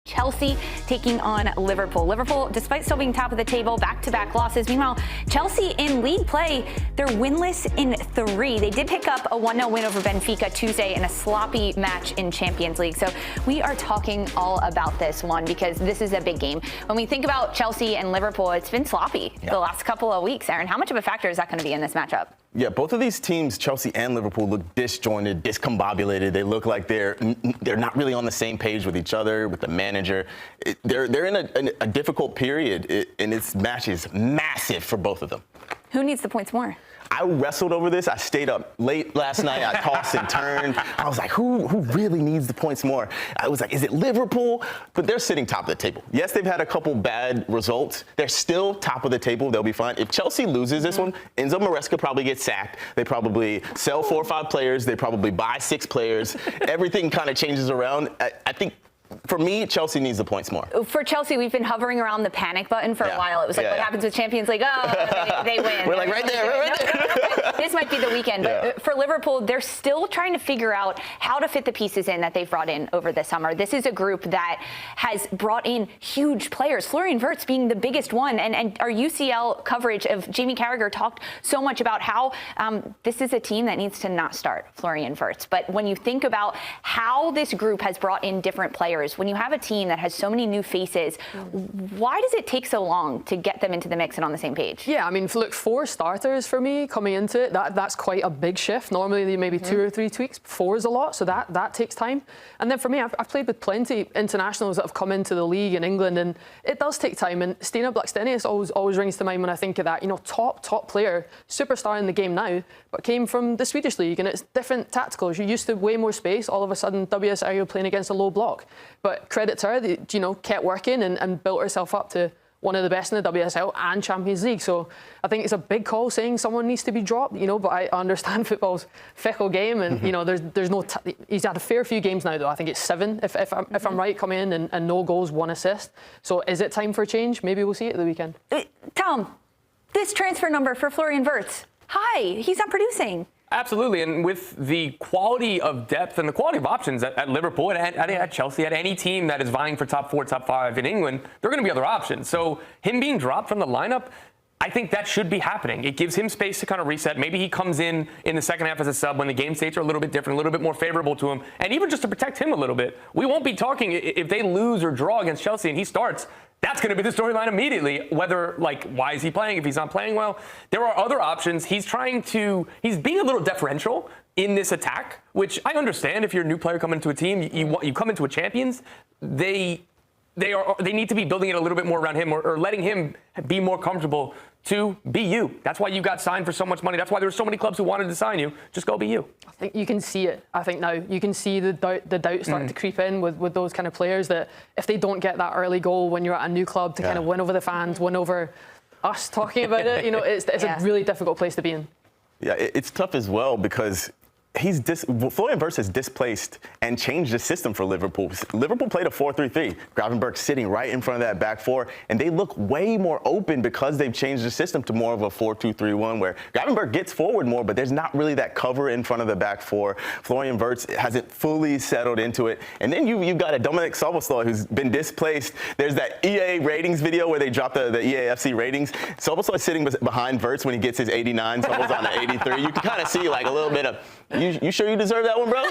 Chelsea taking on Liverpool. Liverpool, despite still being top of the table, back-to-back losses. Meanwhile, Chelsea in league play, they're winless in 3. They did pick up a 1-0 win over Benfica Tuesday in a sloppy match in Champions League. So we are talking all about this one because this is a big game. When we think about Chelsea and Liverpool, it's been sloppy the last couple of weeks. Aaron, how much of a factor is that going to be in this matchup? Yeah, both of these teams, Chelsea and Liverpool, look disjointed, discombobulated. They look like they're not really on the same page with each other, with the manager. They're in a difficult period, and this match is massive for both of them. Who needs the points more? I wrestled over this. I stayed up late last night. I tossed and turned. I was like, who really needs the points more? I was like, is it Liverpool? But they're sitting top of the table. Yes, they've had a couple bad results. They're still top of the table. They'll be fine. If Chelsea loses this one, Enzo Maresca probably gets sacked. They probably sell 4 or 5 players. They probably buy 6 players. Everything kind of changes around. I think, for me, Chelsea needs the points more. For Chelsea, we've been hovering around the panic button for a while. It was like, what happens with Champions League? Oh, they win. We're like right there. This might be the weekend. But for Liverpool, they're still trying to figure out how to fit the pieces in that they've brought in over the summer. This is a group that has brought in huge players, Florian Wirtz being the biggest one. And our UCL coverage of Jamie Carragher talked so much about how this is a team that needs to not start Florian Wirtz. But when you think about how this group has brought in different players, when you have a team that has so many new faces, why does it take so long to get them into the mix and on the same page? Yeah, I mean, look, 4 starters for me coming into it, that's quite a big shift. Normally, maybe 2 or 3 tweaks. 4 is a lot, so that takes time. And then for me, I've played with plenty internationals that have come into the league in England, and it does take time. And Stina Blackstenius always rings to mind when I think of that. You know, top player, superstar in the game now, but came from the Swedish league, and it's different tacticals. You're used to way more space. All of a sudden, WSL, you're playing against a low block. But credit to her, that, kept working and built herself up to one of the best in the WSL and Champions League. So I think it's a big call saying someone needs to be dropped, but I understand football's fickle game, and there's no. He's had a fair few games now, though. I think it's 7, if I'm right, coming in and no goals, 1 assist. So is it time for a change? Maybe we'll see it at the weekend. Tom, this transfer number for Florian Wirtz, he's not producing. Absolutely, and with the quality of depth and the quality of options at Liverpool, at Chelsea, at any team that is vying for top 4, top 5 in England, there are going to be other options. So him being dropped from the lineup, I think that should be happening. It gives him space to kind of reset. Maybe he comes in the second half as a sub when the game states are a little bit different, a little bit more favorable to him, and even just to protect him a little bit. We won't be talking if they lose or draw against Chelsea and he starts. That's going to be the storyline immediately, whether, why is he playing if he's not playing well? There are other options. He's being a little deferential in this attack, which I understand. If you're a new player coming into a team, you come into a champions, they need to be building it a little bit more around him or letting him be more comfortable to be you. That's why you got signed for so much money. That's why there were so many clubs who wanted to sign you. Just go be you. I think you can see it. I think now you can see the doubt starting to creep in with those kind of players, that if they don't get that early goal when you're at a new club to kind of win over the fans, win over us talking about it, it's a really difficult place to be in. Yeah, it's tough as well because Florian Wirtz has displaced and changed the system for Liverpool. Liverpool played a 4-3-3. Gravenberch sitting right in front of that back 4, and they look way more open because they've changed the system to more of a 4-2-3-1, where Gravenberch gets forward more, but there's not really that cover in front of the back 4. Florian Wirtz hasn't fully settled into it. And then you've got a Dominic Szoboszlai who's been displaced. There's that EA ratings video where they drop the EAFC ratings. Szoboszlai sitting behind Wirtz when he gets his 89, Szoboszlai on the 83. You can kind of see a little bit of, you sure you deserve that one, bro?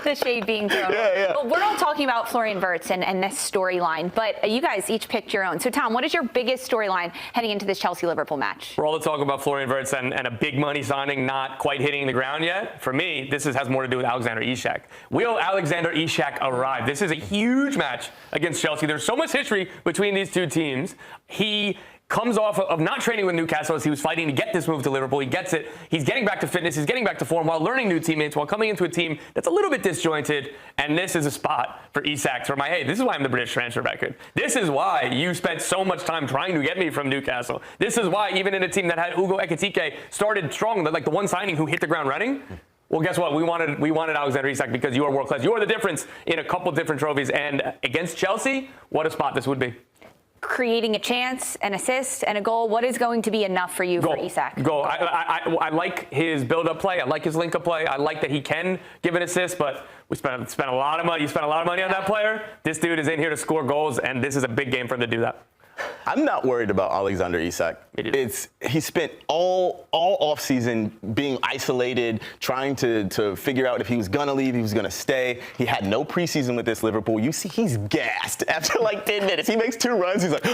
The shade being thrown. Yeah. Well, we're all talking about Florian Wirtz and this storyline, but you guys each picked your own. So, Tom, what is your biggest storyline heading into this Chelsea-Liverpool match? We're all talking about Florian Wirtz and a big money signing not quite hitting the ground yet. For me, this has more to do with Alexander Isak. Will Alexander Isak arrive? This is a huge match against Chelsea. There's so much history between these two teams. He comes off of not training with Newcastle as he was fighting to get this move to Liverpool. He gets it. He's getting back to fitness. He's getting back to form while learning new teammates, while coming into a team that's a little bit disjointed. And this is a spot for Isak to remind, hey, this is why I'm the British transfer record. This is why you spent so much time trying to get me from Newcastle. This is why even in a team that had Ugo Ekitike started strong, like the one signing who hit the ground running. Well, guess what? We wanted Alexander Isak because you are world class. You are the difference in a couple different trophies. And against Chelsea, what a spot this would be. creating a chance, an assist, and a goal. What is going to be enough for you for Isak? Goal. I like his build-up play. I like his link-up play. I like that he can give an assist, but we spent a lot of money. You spent a lot of money on that player. This dude is in here to score goals, and this is a big game for him to do that. I'm not worried about Alexander Isak. He spent all offseason being isolated, trying to figure out if he was gonna leave, he was gonna stay. He had no preseason with this Liverpool. You see, he's gassed after like 10 minutes. He makes 2 runs. He's like,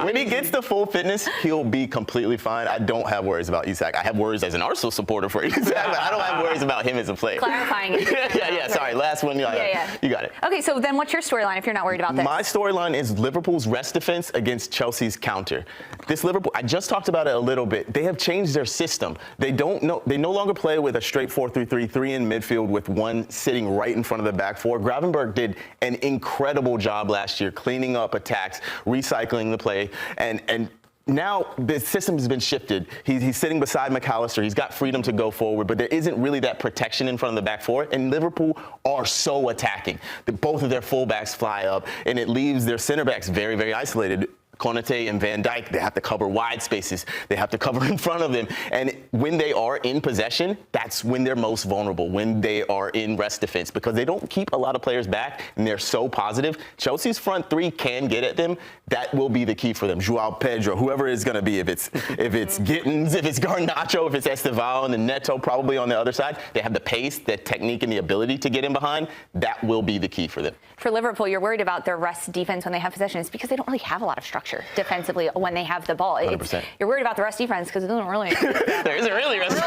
when he gets to full fitness, he'll be completely fine. I don't have worries about Isak. I have worries as an Arsenal supporter for Isak, but I don't have worries about him as a player. Clarifying it. yeah. Sorry, last one. Yeah. You got it. Okay, so then what's your storyline if you're not worried about this? My storyline is Liverpool's rest defense against Chelsea's counter. This Liverpool, I just talked about it a little bit. They have changed their system. They no longer play with a straight 4-3-3, 3 in midfield with 1 sitting right in front of the back 4. Gravenberch did an incredible job last year cleaning up attacks, recycling the play, and now the system has been shifted. He's sitting beside McAllister. He's got freedom to go forward, but there isn't really that protection in front of the back 4. And Liverpool are so attacking that both of their fullbacks fly up, and it leaves their center backs very, very isolated. Konate and Van Dijk, they have to cover wide spaces. They have to cover in front of them. And when they are in possession, that's when they're most vulnerable, when they are in rest defense, because they don't keep a lot of players back, and they're so positive. Chelsea's front 3 can get at them. That will be the key for them. João Pedro, whoever it's going to be, if it's Gittins, if it's Garnacho, if it's Estêvão, and then Neto probably on the other side, they have the pace, the technique, and the ability to get in behind. That will be the key for them. For Liverpool, you're worried about their rest defense when they have possession. It's because they don't really have a lot of structure defensively when they have the ball. You're worried about the rest defense because it doesn't really. There isn't really rest.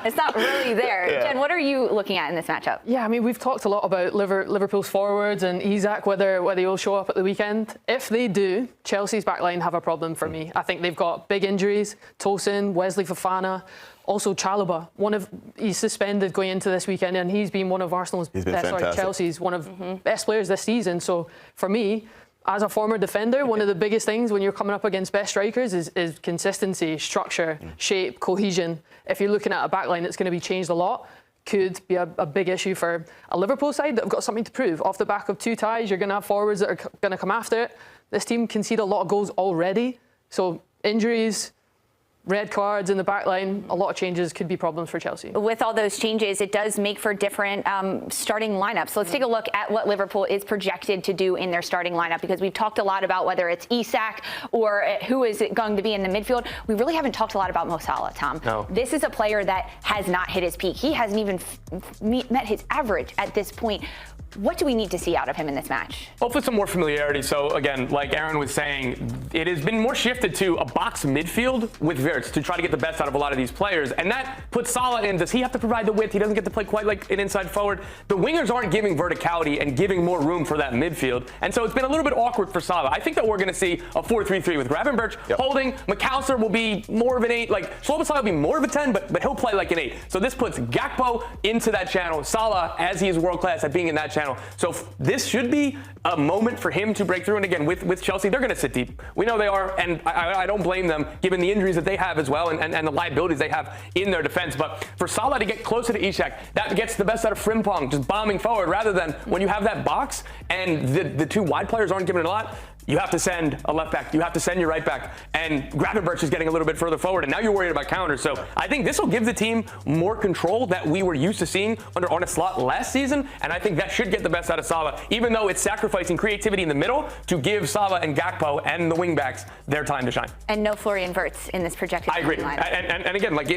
It's not really there. Yeah. Jen, what are you looking at in this matchup? Yeah, I mean, we've talked a lot about Liverpool's forwards and Isak, whether he'll show up at the weekend. If they do, Chelsea's backline have a problem for me. I think they've got big injuries. Tosin, Wesley Fofana, also Chalobah. He's suspended going into this weekend, and he's been one of Chelsea's one of best players this season. So for me, as a former defender, one of the biggest things when you're coming up against best strikers is consistency, structure, shape, cohesion. If you're looking at a backline that's going to be changed a lot, could be a big issue for a Liverpool side that have got something to prove. Off the back of 2 ties, you're going to have forwards that are going to come after it. This team conceded a lot of goals already. So injuries, red cards in the back line, a lot of changes could be problems for Chelsea. With all those changes, it does make for different starting lineups. So let's take a look at what Liverpool is projected to do in their starting lineup, because we've talked a lot about whether it's Isak or who is it going to be in the midfield. We really haven't talked a lot about Mo Salah, Tom. No. This is a player that has not hit his peak. He hasn't even met his average at this point. What do we need to see out of him in this match? Hopefully some more familiarity. So again, like Aaron was saying, it has been more shifted to a box midfield with Wirtz to try to get the best out of a lot of these players. And that puts Salah in. Does he have to provide the width? He doesn't get to play quite like an inside forward. The wingers aren't giving verticality and giving more room for that midfield. And so it's been a little bit awkward for Salah. I think that we're going to see a 4-3-3 with Gravenberch holding. McAllister will be more of an 8. Like Szoboszlai will be more of a 10, but he'll play like an 8. So this puts Gakpo into that channel. Salah, as he is world class at being in that channel. So this should be a moment for him to break through. And again, with Chelsea, they're going to sit deep. We know they are, and I don't blame them given the injuries that they have as well and the liabilities they have in their defense. But for Salah to get closer to Isak, that gets the best out of Frimpong, just bombing forward, rather than when you have that box and the 2 wide players aren't giving it a lot. You have to send a left back. You have to send your right back. And Gravenberch is getting a little bit further forward, and now you're worried about counters. So I think this will give the team more control that we were used to seeing under Arne Slot last season, and I think that should get the best out of Salah, even though it's sacrificing creativity in the middle to give Salah and Gakpo and the wingbacks their time to shine. And no Florian Wirtz in this projected I agree. And again, like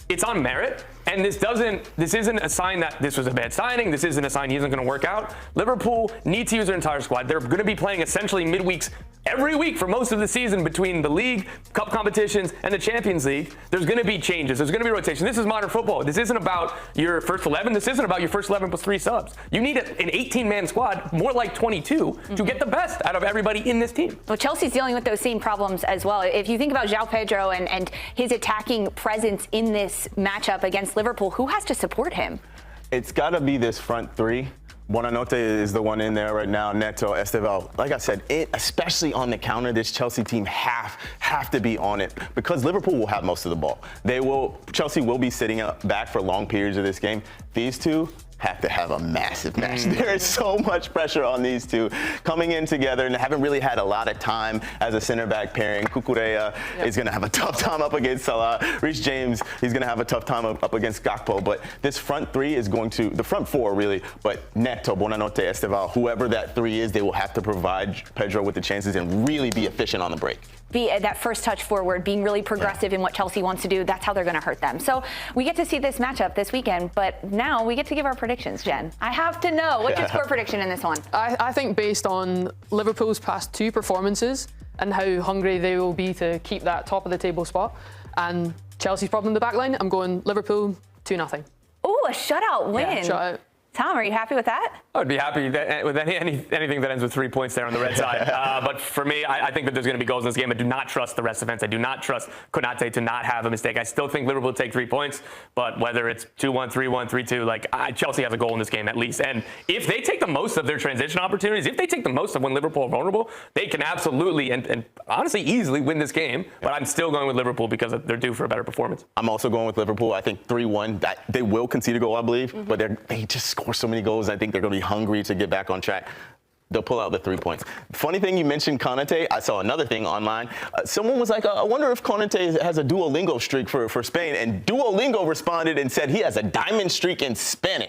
it's on merit, and this isn't a sign that this was a bad signing. This isn't a sign he isn't going to work out. Liverpool need to use their entire squad. They're going to be playing essentially midweeks every week for most of the season between the league, cup competitions, and the Champions League. There's going to be changes. There's going to be rotation. This is modern football. This isn't about your first 11. This isn't about your first 11 plus 3 subs. You need an 18-man squad, more like 22, to get the best out of everybody in this team. Well, Chelsea's dealing with those same problems as well. If you think about João Pedro and his attacking presence in this matchup against Liverpool, who has to support him? It's got to be this front 3. Buonanotte is the one in there right now. Neto, Estêvão. Like I said, especially on the counter, this Chelsea team have to be on it, because Liverpool will have most of the ball. Chelsea will be sitting back for long periods of this game. These 2, have to have a massive match. There is so much pressure on these two coming in together and haven't really had a lot of time as a center back pairing. Kukurea is going to have a tough time up against Salah. Reece James, he's going to have a tough time up against Gakpo. But this front three is going to, the front four really, but Neto, Bonanote, Estêvão, whoever that three is, they will have to provide Pedro with the chances and really be efficient on the break. Be that first touch forward, being really progressive in what Chelsea wants to do. That's how they're going to hurt them. So we get to see this matchup this weekend, but now we get to give our predictions, Jen. I have to know. What's your score prediction in this one? I think based on Liverpool's past 2 performances and how hungry they will be to keep that top of the table spot, and Chelsea's problem in the back line, I'm going Liverpool 2-0. Oh, a shutout win. Yeah, shutout. Tom, are you happy with that? I would be happy with anything that ends with 3 points there on the red side. But for me, I think that there's going to be goals in this game. I do not trust the rest of defense. I do not trust Konate to not have a mistake. I still think Liverpool will take 3 points, but whether it's 2-1, 3-1, 3-2, Chelsea has a goal in this game at least. And if they take the most of their transition opportunities, if they take the most of when Liverpool are vulnerable, they can absolutely and honestly easily win this game. But I'm still going with Liverpool because they're due for a better performance. I'm also going with Liverpool. I think 3-1. They will concede a goal, I believe, but they just score so many goals. I think they're going to be hungry to get back on track. They'll pull out the 3 points. Funny thing, you mentioned Konate. I saw another thing online. Someone was like, I wonder if Konate has a Duolingo streak for Spain. And Duolingo responded and said he has a diamond streak in Spanish.